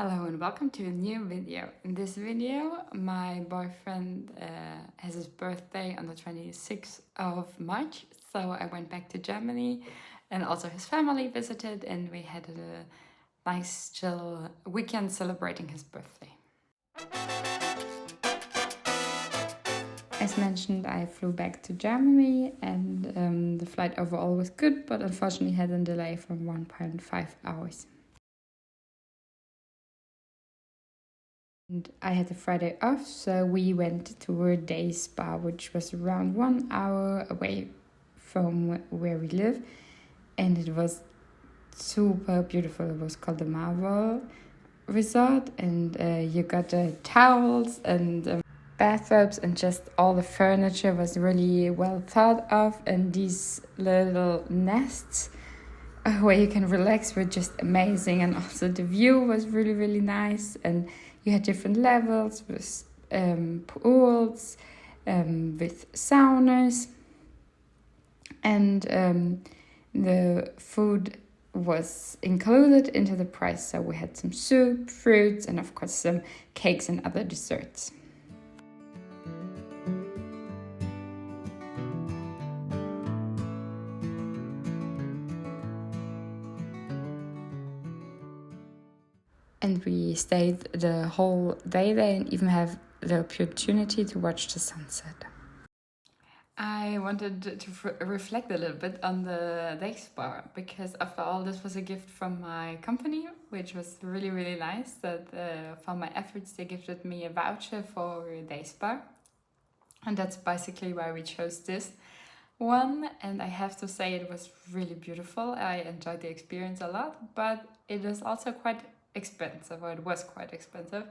Hello and welcome to a new video. In this video, my boyfriend has his birthday on the 26th of March. So I went back to Germany and also his family visited and we had a nice chill weekend celebrating his birthday. As mentioned, I flew back to Germany and the flight overall was good, but unfortunately had a delay from 1.5 hours. And I had the Friday off, so we went to a day spa, which was around 1 hour away from where we live. And it was super beautiful. It was called the Marvel Resort, and you got towels and bathrobes, and just all the furniture was really well thought of. And these little nests where you can relax were just amazing, and also the view was really, really nice. And you had different levels with pools, with saunas, and the food was included into the price. So we had some soup, fruits, and of course some cakes and other desserts. And we stayed the whole day there and even have the opportunity to watch the sunset. I wanted to reflect a little bit on the day spa, because after all, this was a gift from my company, which was really, really nice. That for my efforts, they gifted me a voucher for a day spa. And that's basically why we chose this one. And I have to say it was really beautiful. I enjoyed the experience a lot, but it is also quite expensive, or it was quite expensive.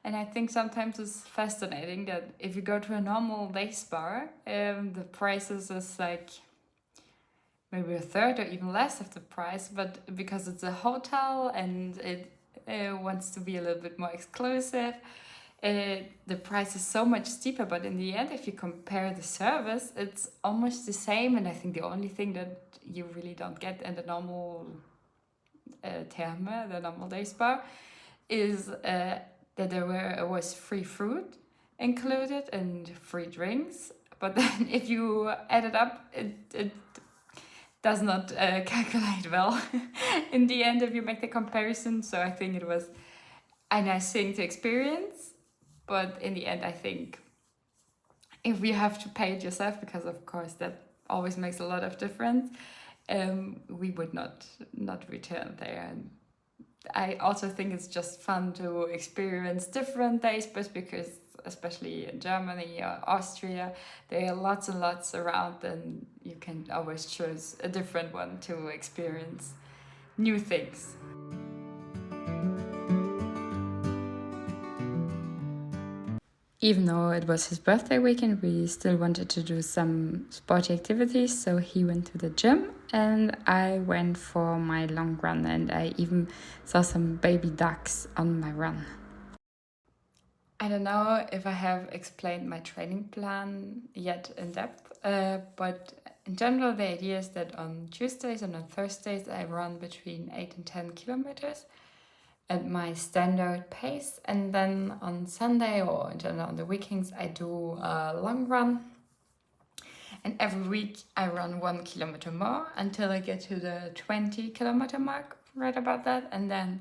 And I think sometimes it's fascinating that if you go to a normal day spa, the prices is like maybe a third or even less of the price, but because it's a hotel and it wants to be a little bit more exclusive, the price is so much steeper. But in the end, if you compare the service, it's almost the same. And I think the only thing that you really don't get in the normal the normal day spa, is that there was free food included and free drinks. But then if you add it up, it does not calculate well in the end if you make the comparison. So I think it was a nice thing to experience, but in the end I think if you have to pay it yourself, because of course that always makes a lot of difference, we would not return there. And I also think it's just fun to experience different days, but because especially in Germany or Austria, there are lots and lots around, and you can always choose a different one to experience new things. Even though it was his birthday weekend, we still wanted to do some sporty activities. So he went to the gym and I went for my long run, and I even saw some baby ducks on my run. I don't know if I have explained my training plan yet in depth, but in general, the idea is that on Tuesdays and on Thursdays, I run between 8 and 10 kilometers at my standard pace. And then on Sunday or in general on the weekends, I do a long run. And every week I run 1 kilometer more until I get to the 20 kilometer mark, right about that. And then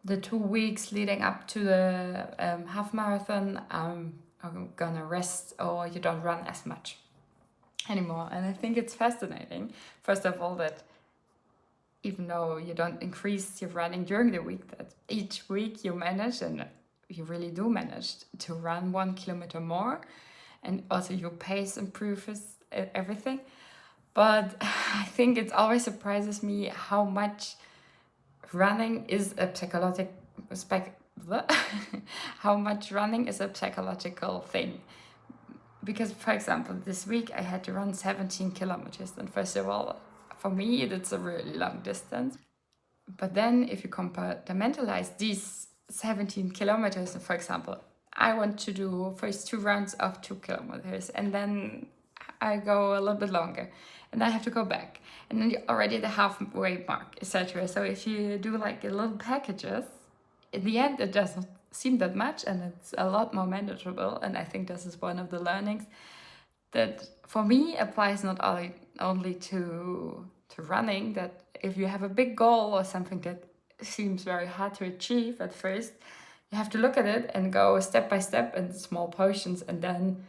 the 2 weeks leading up to the half marathon, I'm gonna rest, or you don't run as much anymore. And I think it's fascinating, first of all, that even though you don't increase your running during the week, that each week you manage, and you really do manage to run 1 kilometer more, and also your pace improves everything. But I think it always surprises me how much running is a how much running is a psychological thing. Because, for example, this week I had to run 17 kilometers, and first of all, for me, it's a really long distance. But then if you compartmentalize these 17 kilometers, for example, I want to do first 2 rounds of 2 kilometers, and then I go a little bit longer, and I have to go back, and then you're already at the halfway mark, etc. So if you do like little packages, in the end, it doesn't seem that much, and it's a lot more manageable. And I think this is one of the learnings that for me applies not only to running, that if you have a big goal or something that seems very hard to achieve at first, you have to look at it and go step by step in small portions, and then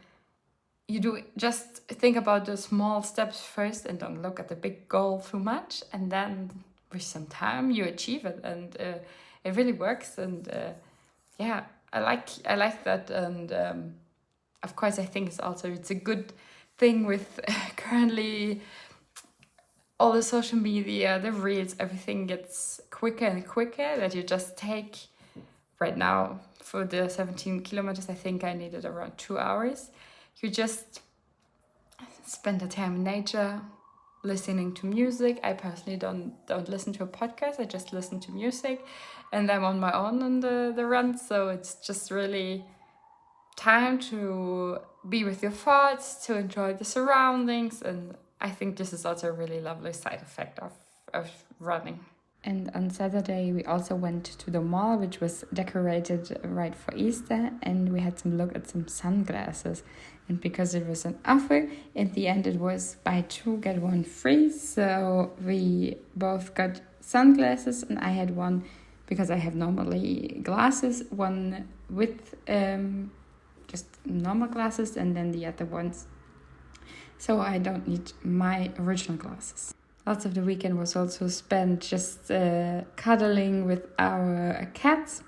you do just think about the small steps first and don't look at the big goal too much, and then with some time you achieve it, and it really works. And yeah, I like that. And of course, I think it's a good thing with currently all the social media, the reels, everything gets quicker and quicker, that you just take. Right now, for the 17 kilometers, I think I needed around 2 hours. You just spend the time in nature, listening to music. I personally don't listen to a podcast. I just listen to music, and I'm on my own on the run. So it's just really time to be with your thoughts, to enjoy the surroundings. And I think this is also a really lovely side effect of running. And on Saturday, we also went to the mall, which was decorated right for Easter, and we had some look at some sunglasses. And because it was an offer, in the end it was buy 2, get 1 free. So we both got sunglasses, and I had one because I have normally glasses, one with just normal glasses, and then the other ones. So I don't need my original glasses. Lots of the weekend was also spent just cuddling with our cats.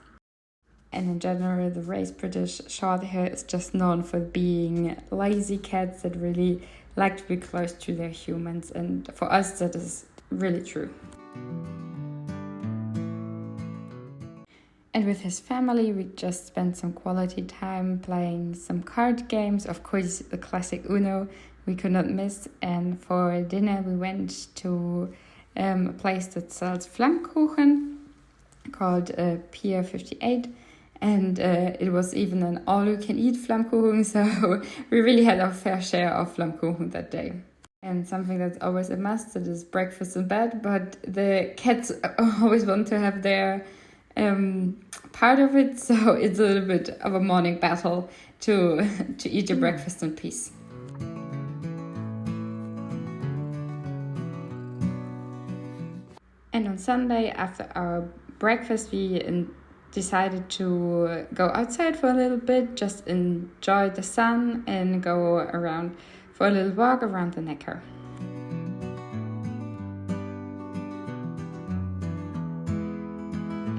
And in general, the race British Shorthair is just known for being lazy cats that really like to be close to their humans. And for us, that is really true. And with his family, we just spent some quality time playing some card games. Of course, the classic Uno we could not miss. And for dinner, we went to a place that sells Flammkuchen called Pier 58. And it was even an all-you-can-eat Flammkuchen, so we really had our fair share of Flammkuchen that day. And something that's always a must, that is breakfast in bed, but the cats always want to have their part of it, so it's a little bit of a morning battle to eat your breakfast in peace. And on Sunday, after our breakfast, we decided to go outside for a little bit, just enjoy the sun and go around for a little walk around the Neckar.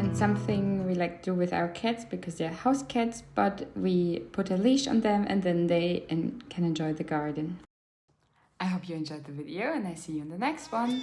And something we like to do with our cats, because they're house cats, but we put a leash on them and then they can enjoy the garden. I hope you enjoyed the video, and I see you in the next one.